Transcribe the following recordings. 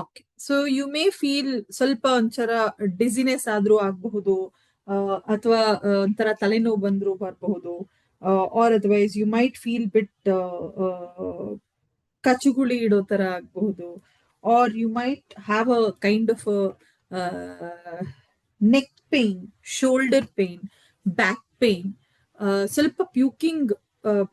Okay. So you may feel ಸ್ವಲ್ಪ ಒಂಥರ dizziness ಆದ್ರೂ ಆಗಬಹುದು, ಅಥವಾ ಒಂಥರ ತಲೆನೋವು ಬಂದ್ರು ಬರಬಹುದು, or otherwise you might feel bit ಕಚುಗುಳಿ ಇಡೋ ತರ ಆಗಬಹುದು, or you might have a kind of neck pain, shoulder pain, back pain, ಸ್ವಲ್ಪ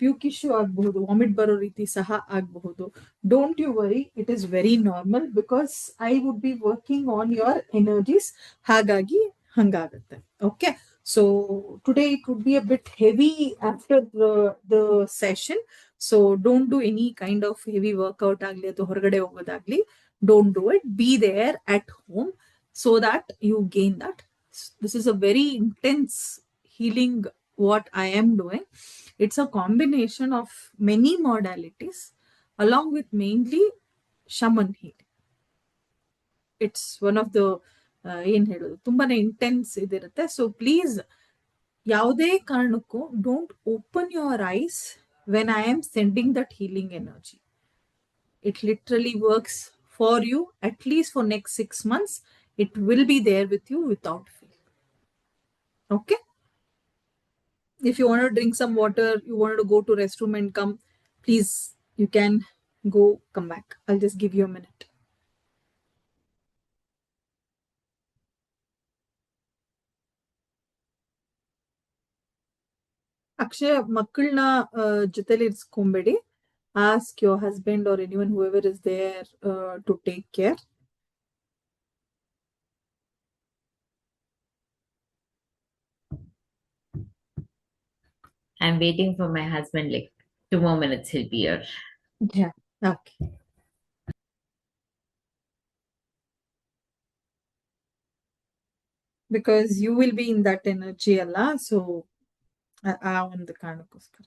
ಪ್ಯೂಕಿಶ್ ಆಗಬಹುದು, ವಾಮಿಟ್ ಬರೋ ರೀತಿ ಸಹ ಆಗಬಹುದು. Don't you worry, it is very normal because I would be working on your energies. ಹಾಗಾಗಿ ಹಂಗಾಗುತ್ತೆ. Okay, so today it would be a bit heavy after the session. So don't do any kind of heavy workout ಆಗಲಿ ಅಥವಾ ಹೊರಗಡೆ ಹೋಗೋದಾಗ್ಲಿ. Don't do it. Be there at home so that you gain that. This is a very intense healing what I am doing. It's a combination of many modalities along with mainly shaman healing. It's one of the ಏನ್ ಹೇಳೋದು, ತುಂಬಾನೇ intense ಇದಿರುತ್ತೆ. So please ಯಾವುದೇ ಕಾರಣಕ್ಕೂ don't open your eyes when I am sending that healing energy. It literally works for you at least for next 6 months. It will be there with you without fail. Okay, if you want to drink some water, you want to go to restroom and come, please, you can go, come back. I'll just give you a minute. ಅಕ್ಷಯ, ಮಕ್ಕಳನ್ನ ಜೊತೆಲಿ ಇರಿಸ್ಕೊಂಬೇಡಿ. Ask your husband or anyone, whoever is there, to take care. I'm waiting for my husband, like 2 more minutes, he'll be here. Yeah, okay. Because you will be in that energy ಅಲ್ಲ, so ಆ ಒಂದು ಕಾರಣಕ್ಕೋಸ್ಕರ.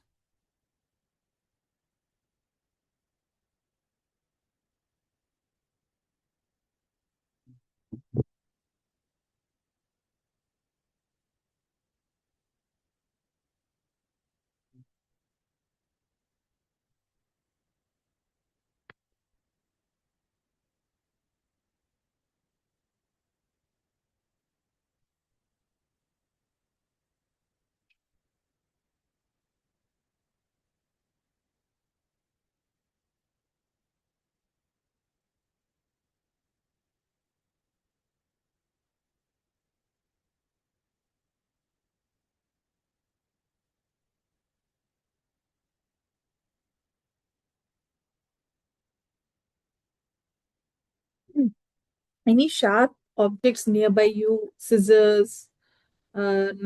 Any sharp objects nearby you, scissors,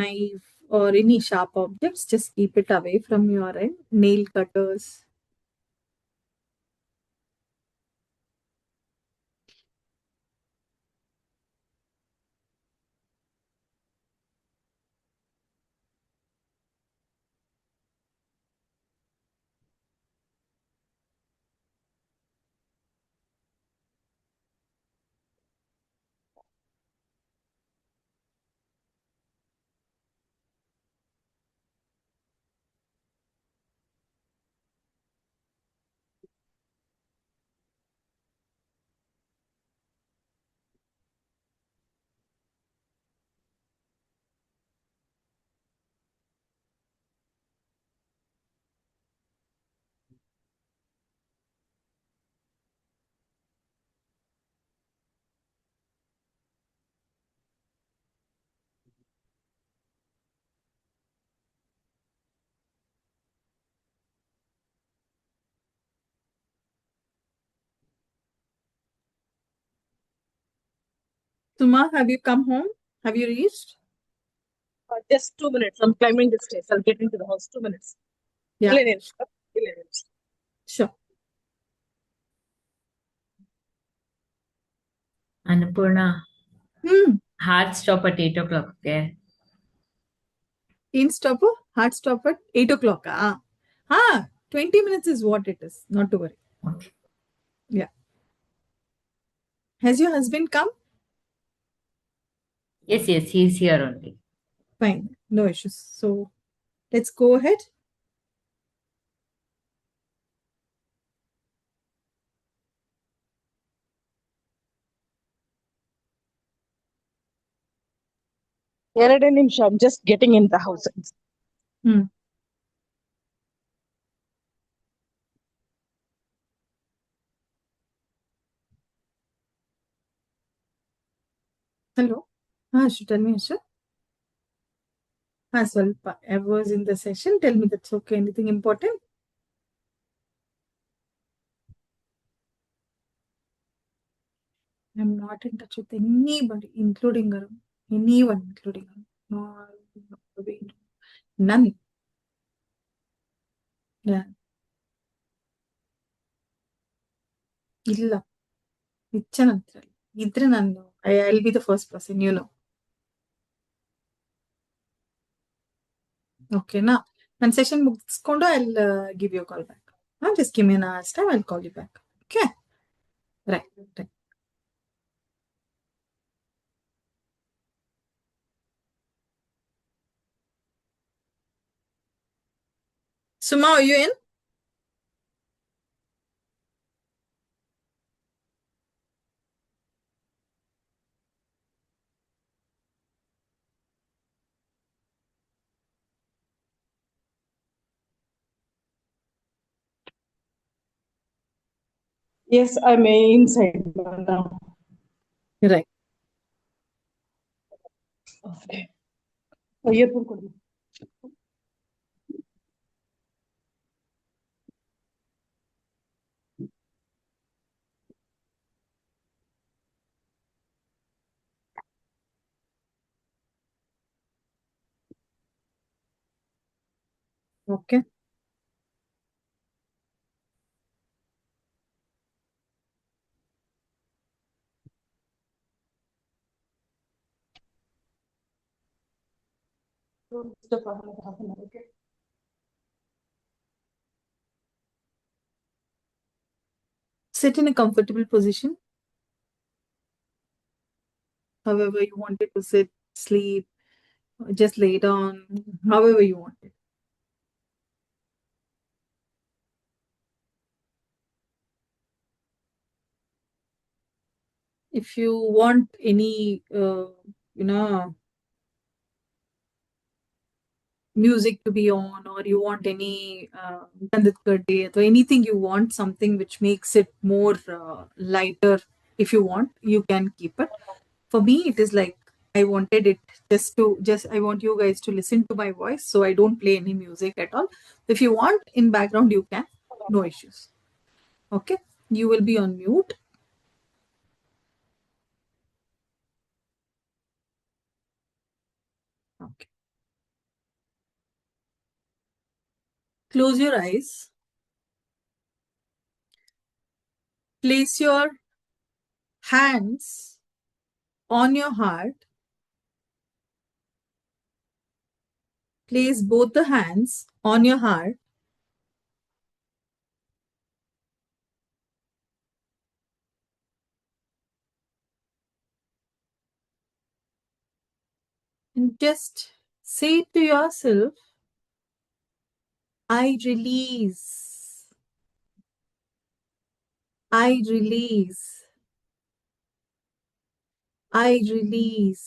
knife, or any sharp objects, just keep it away from your end. Nail cutters. Suma, have you come home? Have you reached? Just 2 minutes. I'm climbing the stairs. I'll get into the house. 2 minutes. Yeah, Millennials. sure. Annapurna, hard stop at 8 o'clock, okay? In stopper, hard stop at 8 o'clock. 20 minutes is what it is. Not to worry. Okay. Yeah. Has your husband come? Yes, he's here only. Fine. No issues. So let's go ahead. ಎರಡೇ ನಿಮಿಷ. I'm just getting in the house. Hmm. Hello. Tell me, Asha. Swalpa. I was in the session. Tell me that's okay. Anything important? I'm not in touch with anybody, including her. Anyone, including her. No, none. Yeah. ಇಲ್ಲ ನಿಚ್ಚ ನಂತರ ಇದ್ರೆ ನಾನು I'll be the first person, you know. ಓಕೆನಾ ನನ್ನ session ಮುಗಿಸ್ಕೊಂಡು I'll give you a call back. Just give me an hour's time, I'll call you back. Okay? Right. Suma, are you in? Yes, I'm inside now. Right. Okay. Earphone ಕೊಡಿ. Okay. Don't disturb for another half an hour, okay? Sit in a comfortable position, however you wanted to sit, sleep, or just lay down, however you want it. If you want any, you know, music to be on, or you want any Gandhit Gadde, or anything you want, something which makes it more lighter, if you want, you can keep it. For me, it is like I wanted it just I want you guys to listen to my voice, so I don't play any music at all. If you want in background, you can, no issues. Okay, you will be on mute. Okay, close your eyes. Place your hands on your heart. Place both the hands on your heart. And just say to yourself, I release. I release. I release.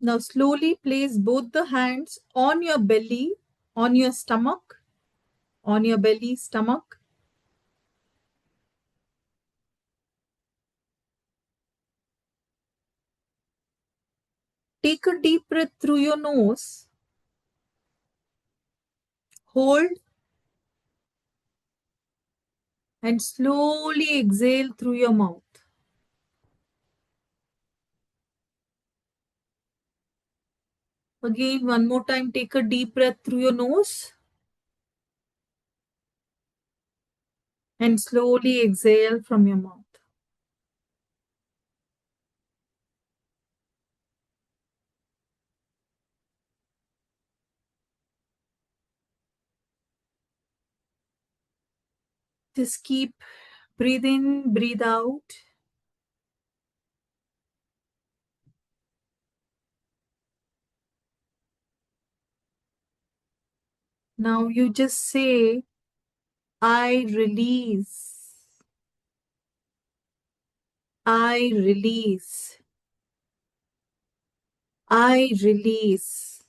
Now slowly place both the hands on your belly, on your stomach, on your belly, stomach. Take a deep breath through your nose. Hold and slowly exhale through your mouth. Again, one more time, take a deep breath through your nose and slowly exhale from your mouth. Just keep breathe in, breathe out. Now you just say, I release. I release. I release.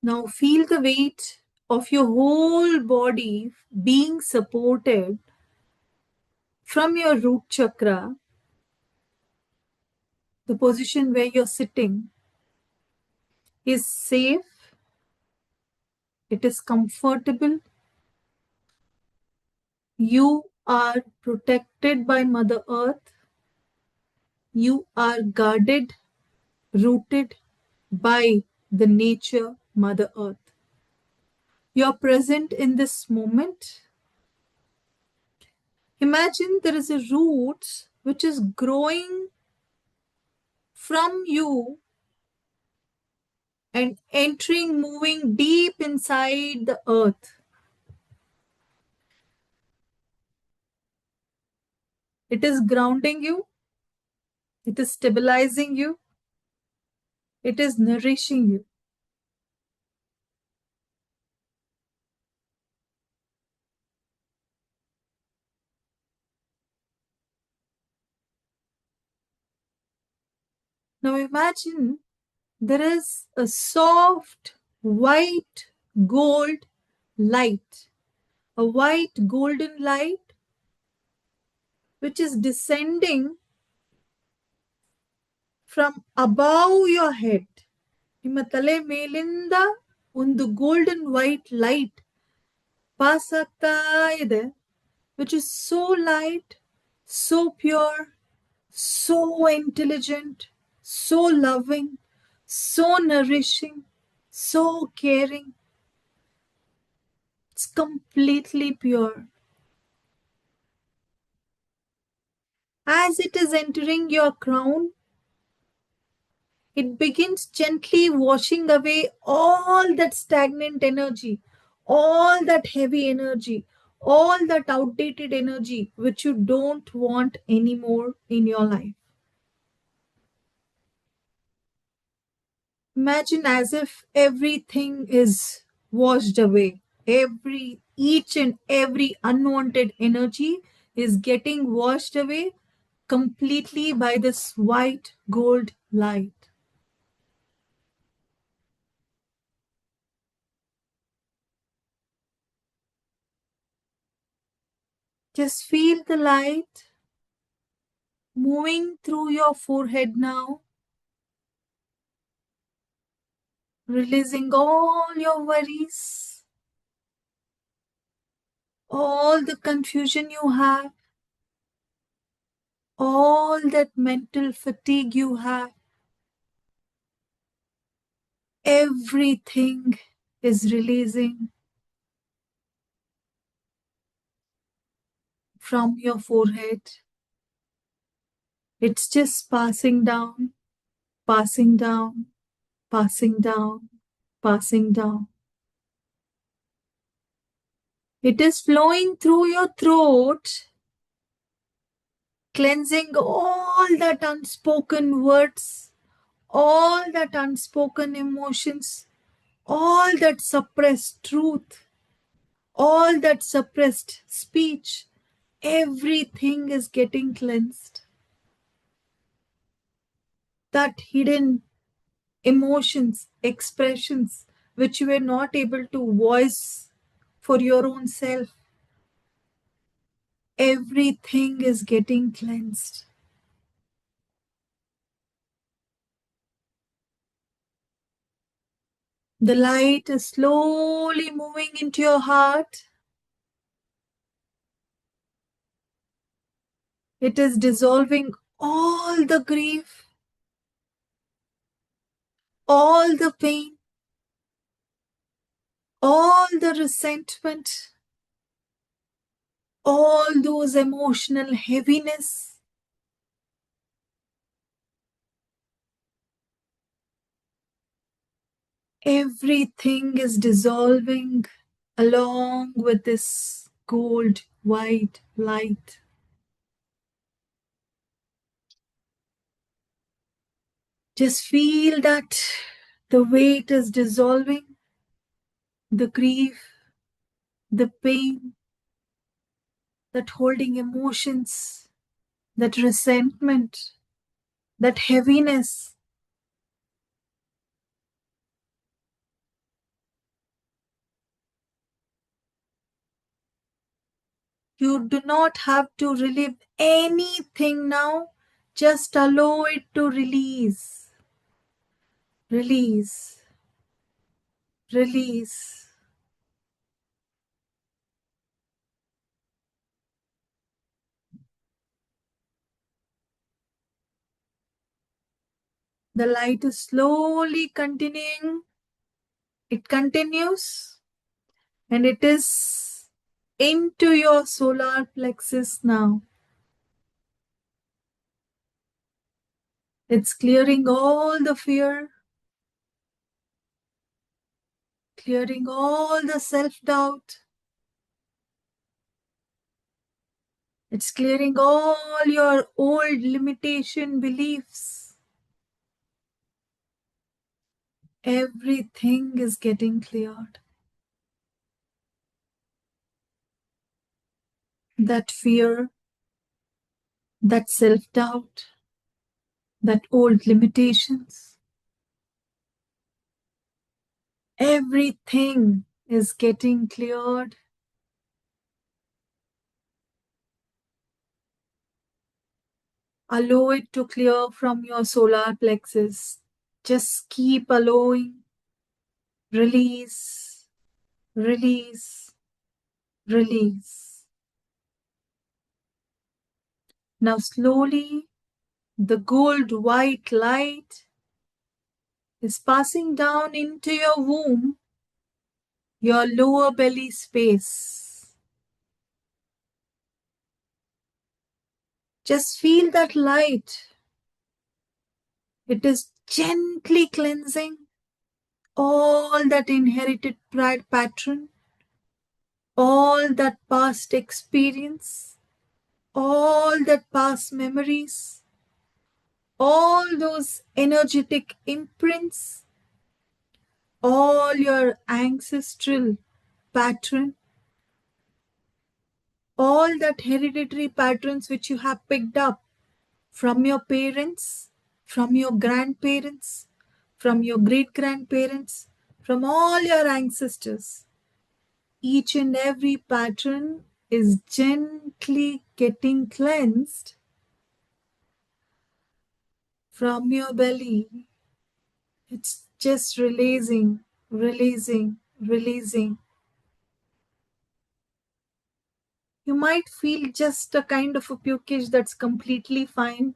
Now feel the weight of your whole body being supported from your root chakra, the position where you're sitting is safe, it is comfortable. You are protected by Mother Earth. You are guarded, rooted by the nature, Mother Earth. You are present in this moment. Imagine there is a root which is growing from you and entering, moving deep inside the earth. It is grounding you, it is stabilizing you, it is nourishing you. Now imagine there is a soft white gold light, a white golden light which is descending from above your head. ನಿಮ್ಮ ತಲೆ ಮೇಲಿಂದ ಒಂದು golden white light pass ಆಗ್ತಾ ಇದೆ, which is so light, so pure, so intelligent, so loving, so nourishing, so caring. It's completely pure. As it is entering your crown, it begins gently washing away all that stagnant energy, all that heavy energy, all that outdated energy which you don't want anymore in your life. Imagine as if everything is washed away. Each and every unwanted energy is getting washed away completely by this white gold light. Just feel the light moving through your forehead now, releasing all your worries, all the confusion you have, all that mental fatigue you have. Everything is releasing from your forehead. It's just passing down, passing down, passing down, passing down. It is flowing through your throat, cleansing all that unspoken words, all that unspoken emotions, all that suppressed truth, all that suppressed speech. Everything is getting cleansed. That hidden emotions, expressions, which you were not able to voice for your own self, everything is getting cleansed. The light is slowly moving into your heart. It is dissolving all the grief, all the pain, all the resentment, all those emotional heaviness. Everything is dissolving along with this gold white light. Just feel that the way it is dissolving, the grief, the pain, that holding emotions, that resentment, that heaviness. You do not have to relive anything now. Just allow it to release. Release. Release. The light is slowly continuing. It continues and it is into your solar plexus now. It's clearing all the fear, clearing all the self-doubt. It's clearing all your old limitation beliefs. Everything is getting cleared. That fear, that self-doubt, that old limitations. Everything is getting cleared. Allow it to clear from your solar plexus. Just keep allowing. Release, release, release. Now slowly, the gold white light is passing down into your womb, your lower belly space. Just feel that light. It is gently cleansing all that inherited pride pattern, all that past experience, all that past memories, all those energetic imprints, all your ancestral pattern, all that hereditary patterns which you have picked up from your parents, from your grandparents, from your great grandparents, from all your ancestors. Each and every pattern is gently getting cleansed from your belly. It's just releasing, releasing, releasing. You might feel just a kind of a pukage that's completely fine.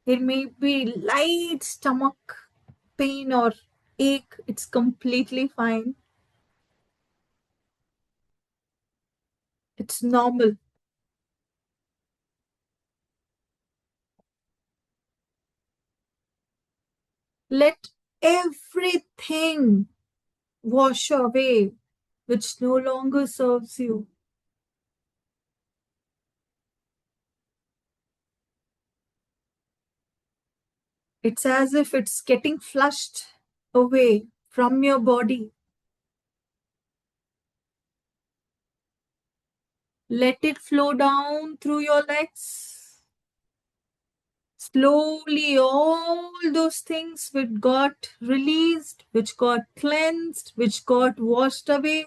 It may be light stomach pain or ache. It's completely fine. It's normal. Let everything wash away which no longer serves you. It's as if it's getting flushed away from your body. Let it flow down through your legs. Slowly, all those things which got released, which got cleansed, which got washed away,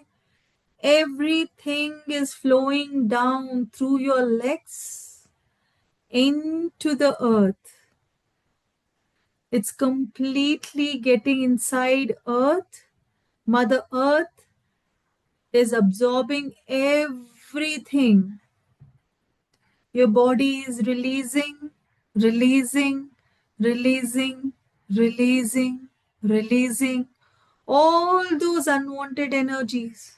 everything is flowing down through your legs into the earth. It's completely getting inside earth. Mother Earth is absorbing everything. Your body is releasing, releasing, releasing, releasing, releasing all those unwanted energies,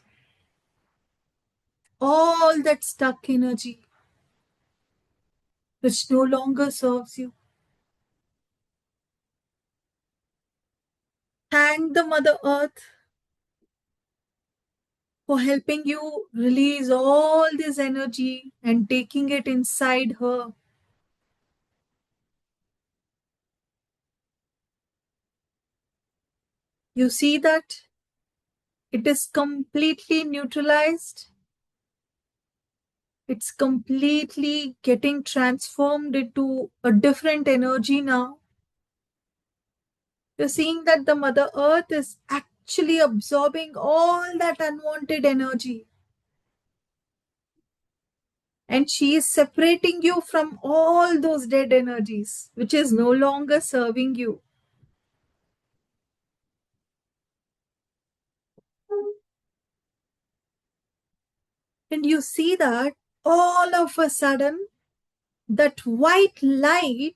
all that stuck energy which no longer serves you. Thank the Mother Earth for helping you release all this energy and taking it inside her. You see that it is completely neutralized. It's completely getting transformed into a different energy now. You're seeing that the Mother Earth is actually absorbing all that unwanted energy. And she is separating you from all those dead energies, which is no longer serving you. And you see that all of a sudden, that white light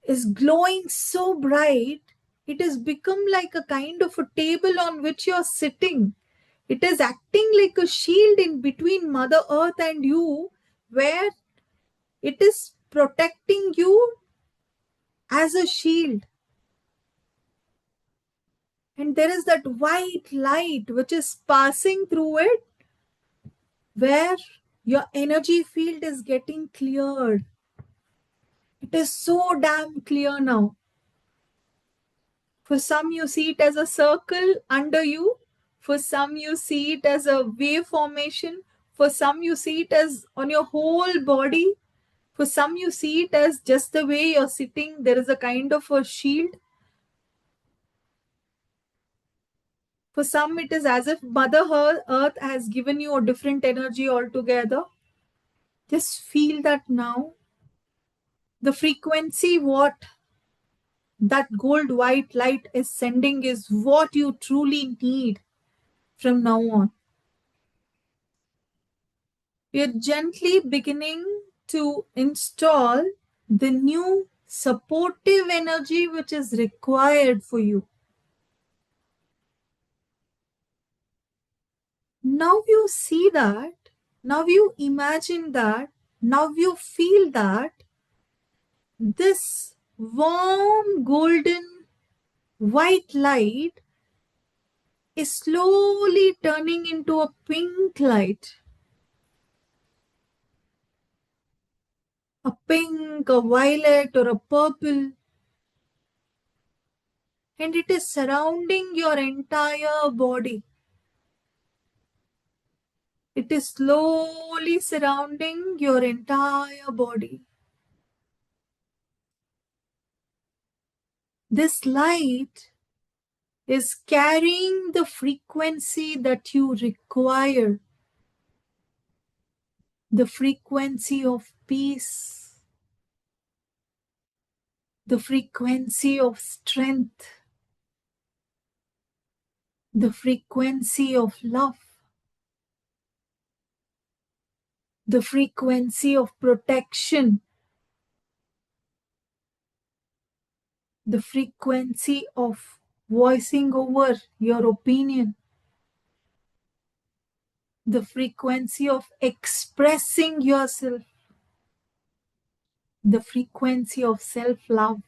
is glowing so bright, it has become like a kind of a table on which you're sitting. It is acting like a shield in between Mother Earth and you, where it is protecting you as a shield. And there is that white light which is passing through it, where your energy field is getting cleared. It is so damn clear now. For some, you see it as a circle under you. For some, you see it as a wave formation. For some, you see it as on your whole body. For some, you see it as just the way you're sitting. There is a kind of a shield. For some, it is as if Mother Earth has given you a different energy altogether. Just feel that now. The frequency what that gold white light is sending is what you truly need from now on. We are gently beginning to install the new supportive energy which is required for you. Now you see that, now you imagine that, now you feel that this warm golden white light is slowly turning into a pink light. A pink, a violet, or a purple. And it is surrounding your entire body. It is slowly surrounding your entire body. This light is carrying the frequency that you require. The frequency of peace. The frequency of strength. The frequency of love. The frequency of protection. The frequency of voicing over your opinion. The frequency of expressing yourself. The frequency of self-love.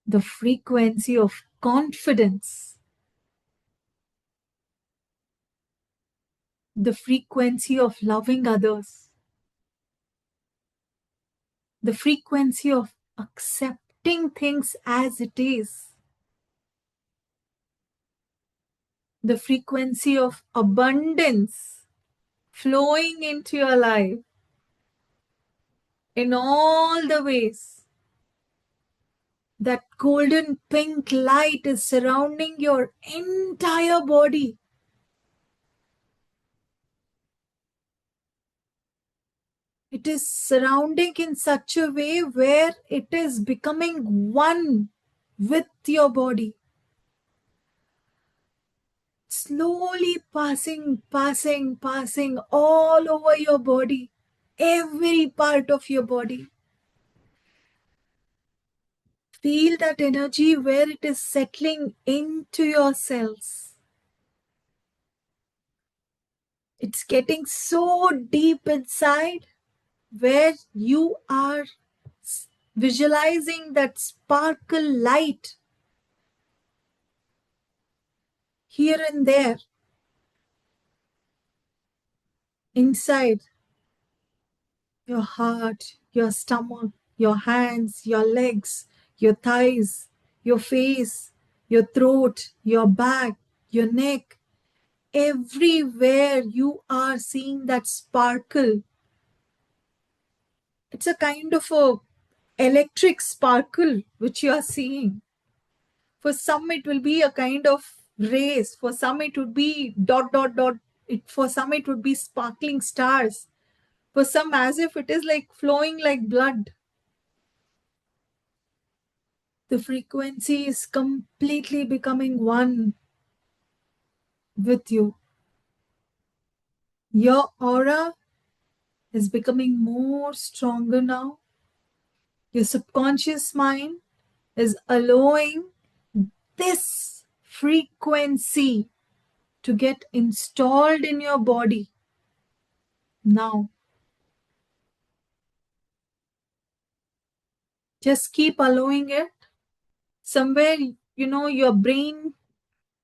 The frequency of confidence. The frequency of loving others. The frequency of accepting things as it is. The frequency of abundance flowing into your life in all the ways. That golden pink light is surrounding your entire body. It is surrounding in such a way where it is becoming one with your body. Slowly passing all over your body, every part of your body. Feel that energy where it is settling into your cells. It's getting so deep inside where you are visualizing that sparkle light here and there inside your heart, your stomach, your hands, your legs, your thighs, your face, your throat, your back, your neck. Everywhere you are seeing that sparkle. It's a kind of a electric sparkle which you are seeing. For some, it will be a kind of rays. For some, it would be dot, dot, dot. For some, it would be sparkling stars. For some, as if it is like flowing like blood. The frequency is completely becoming one with you. Your aura is becoming more stronger now. Your subconscious mind is allowing this frequency to get installed in your body now. Just keep allowing it. Somewhere, your brain,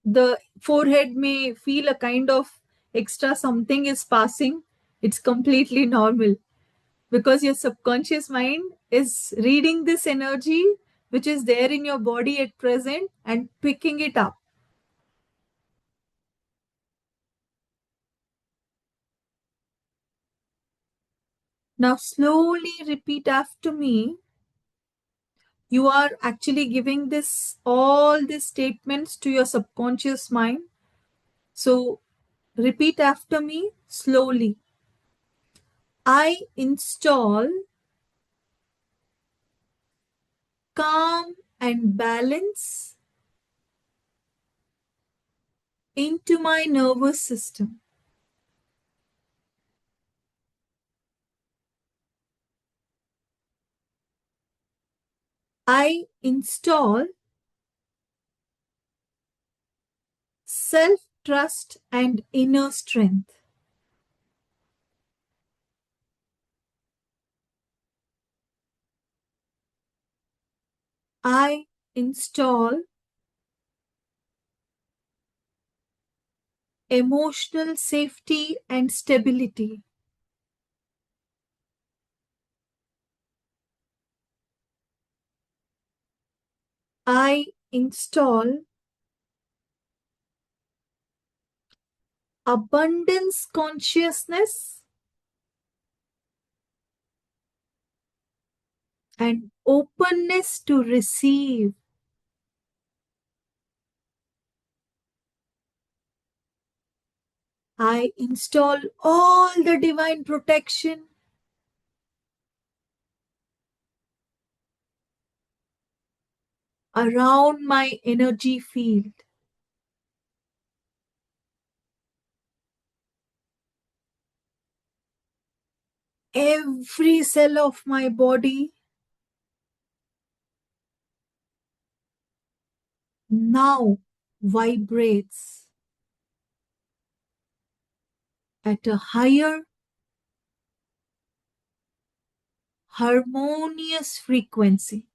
the forehead may feel a kind of extra something is passing. It's completely normal because your subconscious mind is reading this energy which is there in your body at present and picking it up. Now, slowly repeat after me. You are actually giving all these statements to your subconscious mind. So, repeat after me slowly. I install calm and balance into my nervous system. I install self-trust and inner strength. I install emotional safety and stability. I install abundance consciousness and openness to receive. I install all the divine protection around my energy field. Every cell of my body now vibrates at a higher harmonious frequency.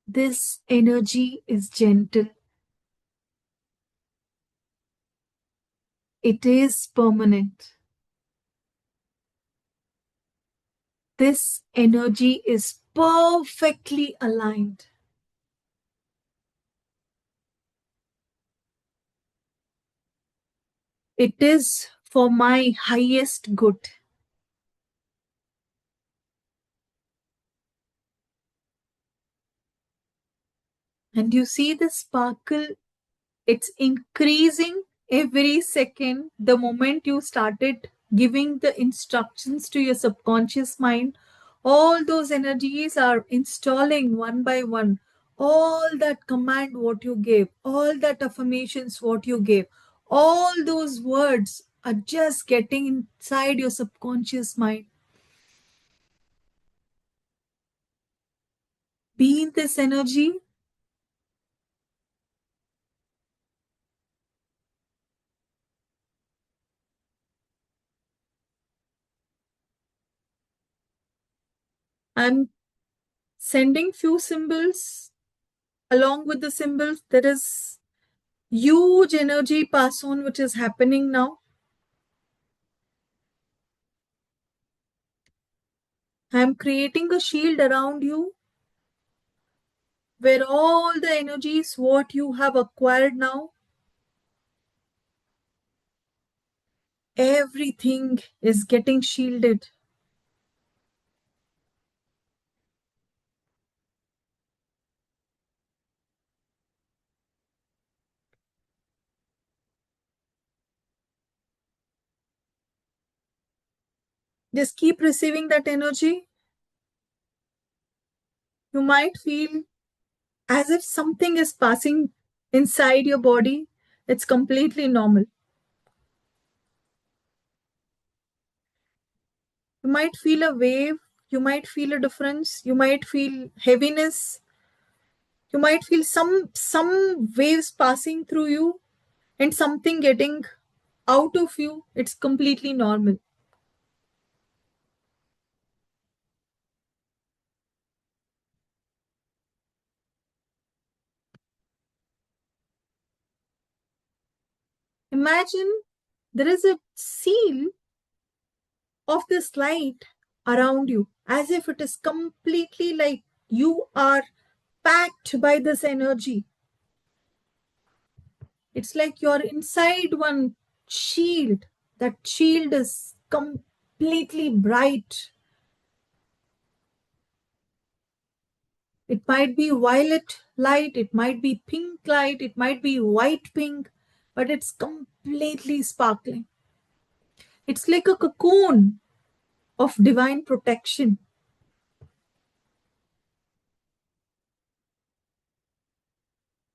This energy is gentle. It is permanent. This energy is perfectly aligned. It is for my highest good. And you see the sparkle, it's increasing every second. The moment you started giving the instructions to your subconscious mind, all those energies are installing one by one. All that command what you gave, all that affirmations what you gave, all those words are just getting inside your subconscious mind. Be in this energy. I'm sending few symbols. Along with the symbols, there is huge energy pass on which is happening now. I am creating a shield around you where all the energies what you have acquired now, everything is getting shielded. Just keep receiving that energy. You might feel as if something is passing inside your body. It's completely normal. You might feel a wave, you might feel a difference, you might feel heaviness, you might feel some waves passing through you and something getting out of you. It's completely normal. Imagine there is a seal of this light around you, as if it is completely like you are packed by this energy. It's like you're inside one shield. That shield is completely bright. It might be violet light, it might be pink light, it might be white pink, but it's completely sparkling. It's like a cocoon of divine protection.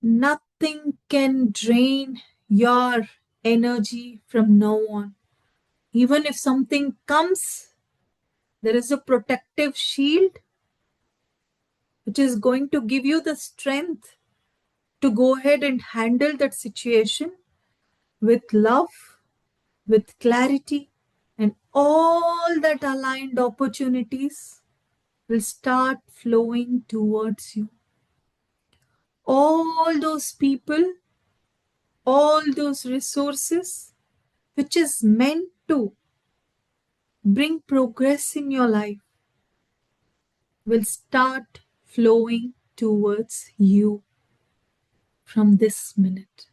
Nothing can drain your energy from now on. Even if something comes, there is a protective shield which is going to give you the strength to go ahead and handle that situation with love, with clarity, and all that aligned opportunities will start flowing towards you. All those people, all those resources, which is meant to bring progress in your life, will start flowing towards you from this minute.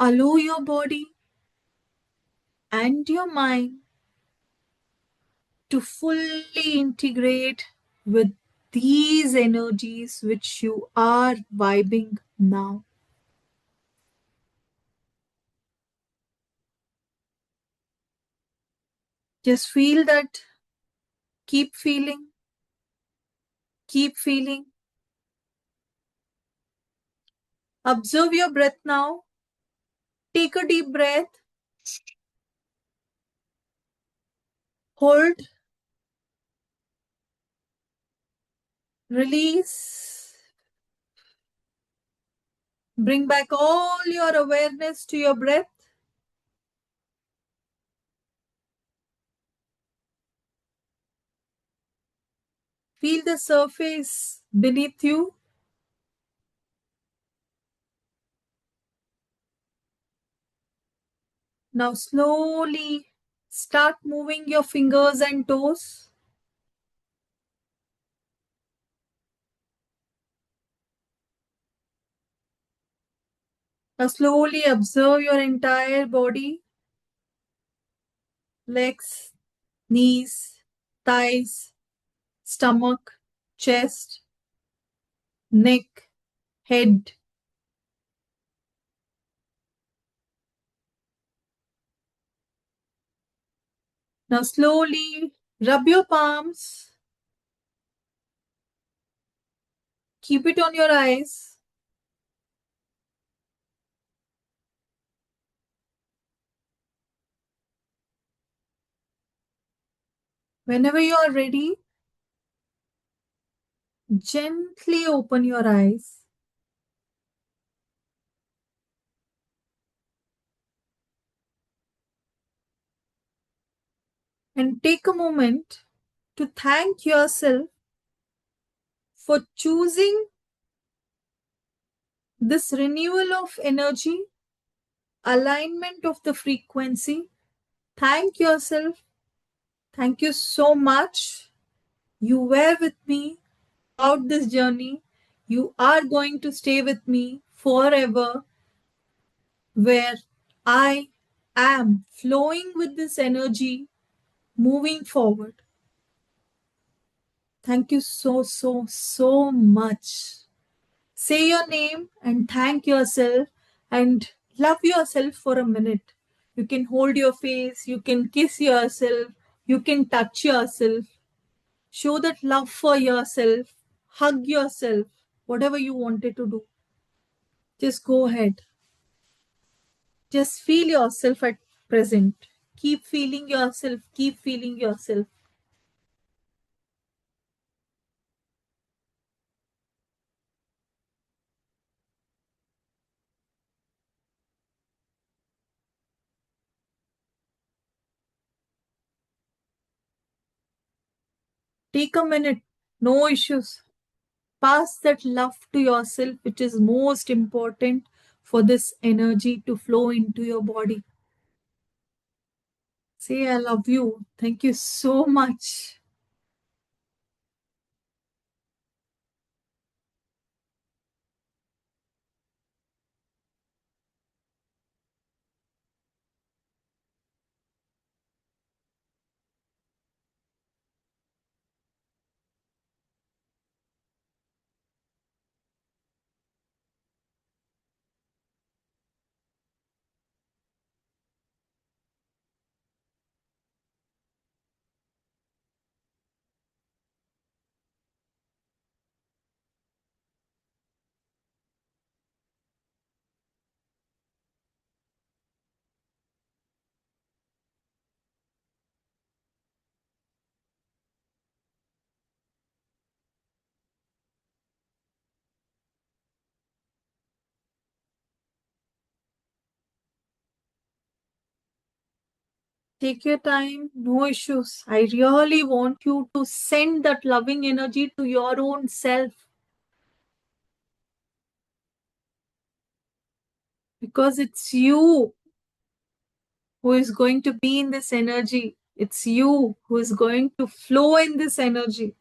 Allow your body and your mind to fully integrate with these energies which you are vibing now. Just feel that. Keep feeling. Keep feeling. Observe your breath now. Take a deep breath. Hold. Release. Bring back all your awareness to your breath. Feel the surface beneath you. Now slowly start moving your fingers and toes. Now slowly observe your entire body. Legs, knees, thighs, stomach, chest, neck, head. Now slowly rub your palms. Keep it on your eyes. Whenever you are ready, gently open your eyes. And take a moment to thank yourself for choosing this renewal of energy, alignment of the frequency. Thank yourself Thank you so much. You were with me throughout this journey. You are going to stay with me forever, where I am flowing with this energy, moving forward. Thank you so, so, so much. Say your name and thank yourself and love yourself for a minute. You can hold your face, you can kiss yourself, you can touch yourself. Show that love for yourself, hug yourself, whatever you wanted to do. Just go ahead. Just feel yourself at present. Keep feeling yourself, keep feeling yourself. Take a minute, no issues. Pass that love to yourself, which is most important for this energy to flow into your body. Say, I love you. Thank you so much. Take your time, no issues. I really want you to send that loving energy to your own self, because it's you who is going to be in this energy. It's you who is going to flow in this energy.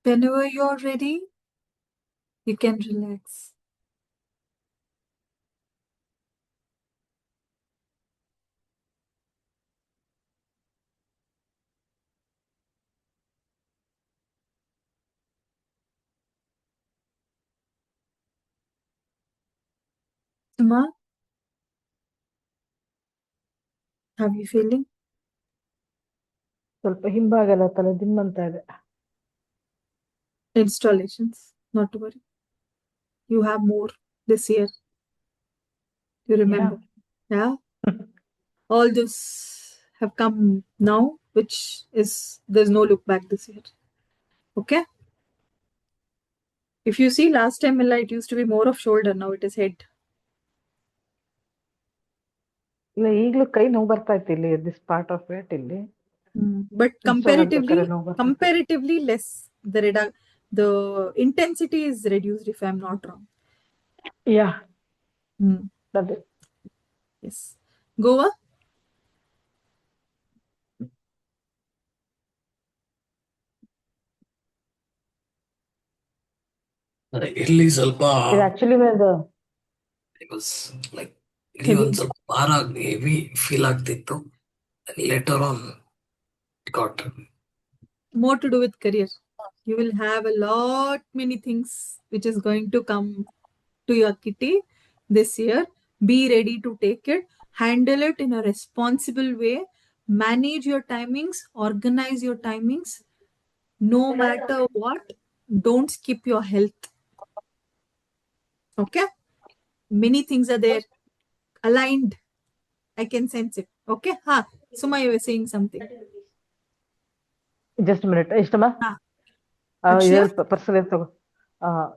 Whenever you're ready, you can relax. Suma, how are you feeling? ಸ್ವಲ್ಪ ಹಿಂಭಾಗದ ತಲೆ ದಿಮ್ಮಂತ ಇದೆ. Installations, not to worry. You have more this year. You remember? Yeah. All this have come now, which is there's no look back this year. Okay. If you see last time, Milla, it used to be more of shoulder. Now it is head. ಇಲ್ಲ ಈಗಲೂ ಕೈ ನೋವು ಬರ್ತಾ ಇತ್ತು ಇಲ್ಲಿ this part of it ಇಲ್ಲಿ. But ಕೂತ್ಕೊಳ್ಳೋದಕ್ಕಾರೆ ನೋವು ಬರ್ತಾ ಇತ್ತು. comparatively less. The intensity is reduced, if I'm not wrong. Yeah. That is. Yes. Goa? ಇಲ್ಲಿ ಸ್ವಲ್ಪ It actually where the it was like ಇಲ್ಲಿ Heavy. ಒಂದ್ ಸ್ವಲ್ಪ ಭಾರ ಹೆವಿ ಫೀಲ್ ಆಗ್ತಿತ್ತು. Later on it got More to do with career. You will have a lot many things which is going to come to your kitty this year. Be ready to take it. Handle it in a responsible way. Manage your timings. Organize your timings. No matter what, don't skip your health. Okay? Many things are there. Aligned. I can sense it. Okay? Ha. Suma, you were saying something. just a minute. Ishtama? Akshaya? Personally,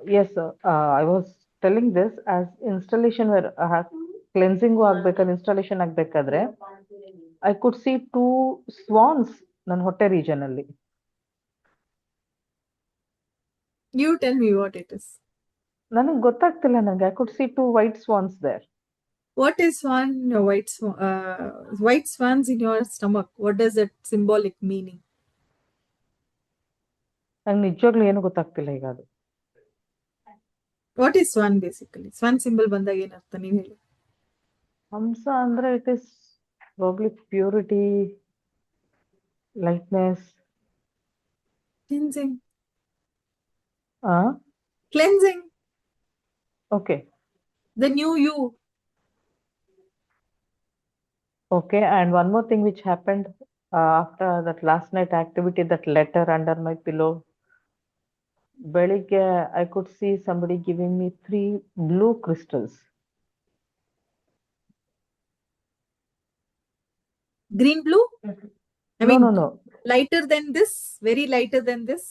yes, I was telling this as installation where cleansing ಆಗ್ಬೇಕಾದ್ರೆ installation ಆಗ್ಬೇಕಾದ್ರೆ I could see two swans ನನ್ನ ಹೊಟ್ಟೆ region ಅಲ್ಲಿ. You tell me what it is. ನನಗೆ ಗೊತ್ತಾಗ್ತಿಲ್ಲ ನನಗೆ. I could see two white swans there. What is white swans in your stomach? What does that symbolic meaning? ನಂಗೆ ನಿಜವಾಗ್ಲೂ ಏನು ಗೊತ್ತಾಗ್ತಿಲ್ಲ ಈಗ ಅದು. What is swan basically? Swan symbol ಬಂದಾಗ ಏನರ್ಥ ನೀವು ಹೇಳಿ. ಹಂಸ ಅಂದ್ರೆ it is probably purity, lightness. Cleansing. Cleansing. Okay. The new you. Okay, and one more thing which happened after that last night activity, that letter under my pillow. ಬೆಳಿಗ್ಗೆ I could see somebody giving me 3 blue crystals. Green blue? I mean, No. lighter than this? Very lighter than this?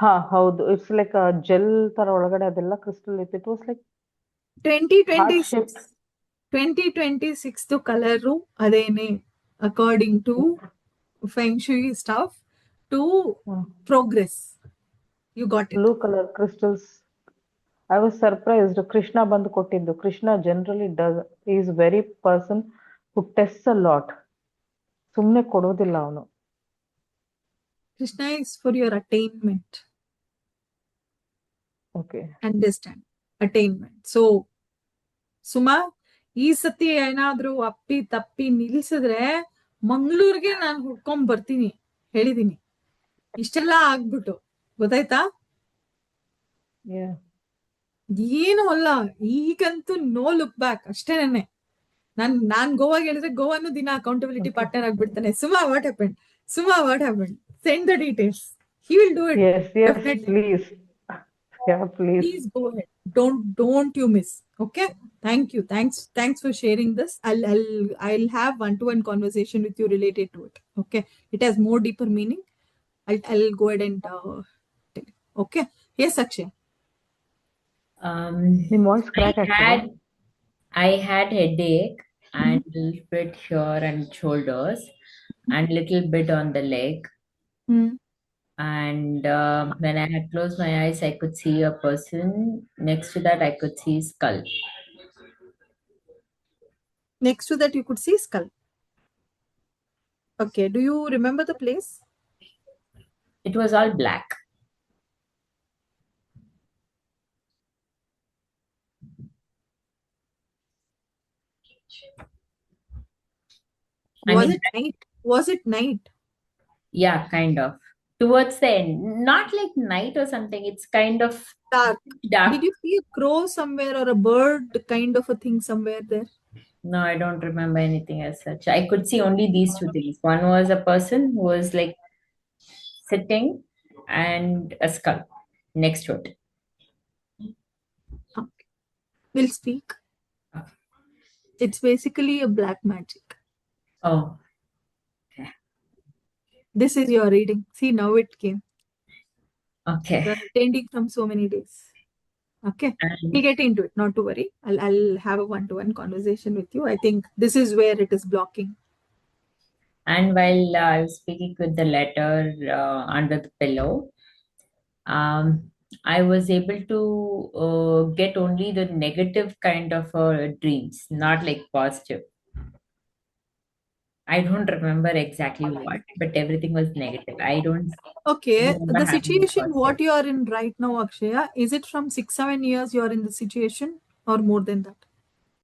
ಹಾ ಹೌದು. It's like a gel ತರ ಒಳಗಡೆ ಅದೆಲ್ಲ crystal ಇತ್ತು. It was like 2026. 2026 ದು colour ಅದೇನೆ according to Feng Shui stuff to progress. You got it. Blue color crystals. I was surprised. Krishna ಬಂದು ಕೊಟ್ಟಿದ್ದು. Krishna generally is very person who tests a lot. ಸುಮ್ನೆ ಕೊಡೋದಿಲ್ಲ ಅವನು. Krishna is for your attainment. Okay. Understand. Attainment. So, Suma ಈ ಸತಿ ಏನಾದ್ರೂ ಅಪ್ಪಿ ತಪ್ಪಿ ನಿಲ್ಸಿದ್ರೆ ಮಂಗಳೂರಿಗೆ ನಾನು ಹುಡ್ಕೊಂಡ್ ಬರ್ತೀನಿ ಹೇಳಿದೀನಿ. ಇಷ್ಟೆಲ್ಲ ಆಗ್ಬಿಟ್ಟು ಗೊತ್ತಾಯ್ತಾ? ಏನು ಅಲ್ಲ, ಈಗಂತೂ ನೋ ಲುಕ್ ಬ್ಯಾಕ್ ಅಷ್ಟೇನೆ. ನಾನ್ ಗೋವಾಗೆ ಹೇಳಿದ್ರೆ ಗೋವಾನು ದಿನ ಅಕೌಂಟಬಿಲಿಟಿ ಪಾರ್ಟ್ನರ್ ಆಗ್ಬಿಡ್ತಾನೆ. Suma what happen? Send the details. He will do it. Yes, definitely. please. Yeah, please. Please go ahead. Don't you miss. Okay. Thank you. Thanks for sharing this. I'll have one-to-one conversation with you related to it. Okay. It has more deeper meaning. I'll go ahead and tell you. Okay. Yes, Akshay. ನಿಮ್ಮ voice crack ಆಗ್ತದೆ. I had headache and a little bit here and shoulders and little bit on the leg. And when I had closed my eyes, I could see a person. Next to that, I could see skull. Next to that, you could see skull. Okay. Do you remember the place? It was all black. Was it night? Yeah, kind of. Towards the end. Not like night or something. It's kind of dark. dark. Did you see a crow somewhere or a bird kind of a thing somewhere there? No, I don't remember anything as such. I could see only these two things. One was a person who was like sitting and a skull next to it. Okay. We'll speak. Okay. It's basically a black magic. Oh. This is your reading. See, now it came. Okay. You're attending from so many days. Okay. We'll get into it. Not to worry. I'll have a one-to-one conversation with you. I think this is where it is blocking. And while I was speaking with the letter under the pillow, I was able to get only the negative kind of dreams, not like positive. I don't remember exactly what, but everything was negative. I don't Okay, remember the having a situation what positive. you are in right now, Akshaya, is it from 6, 7 years you are in the situation or more than that?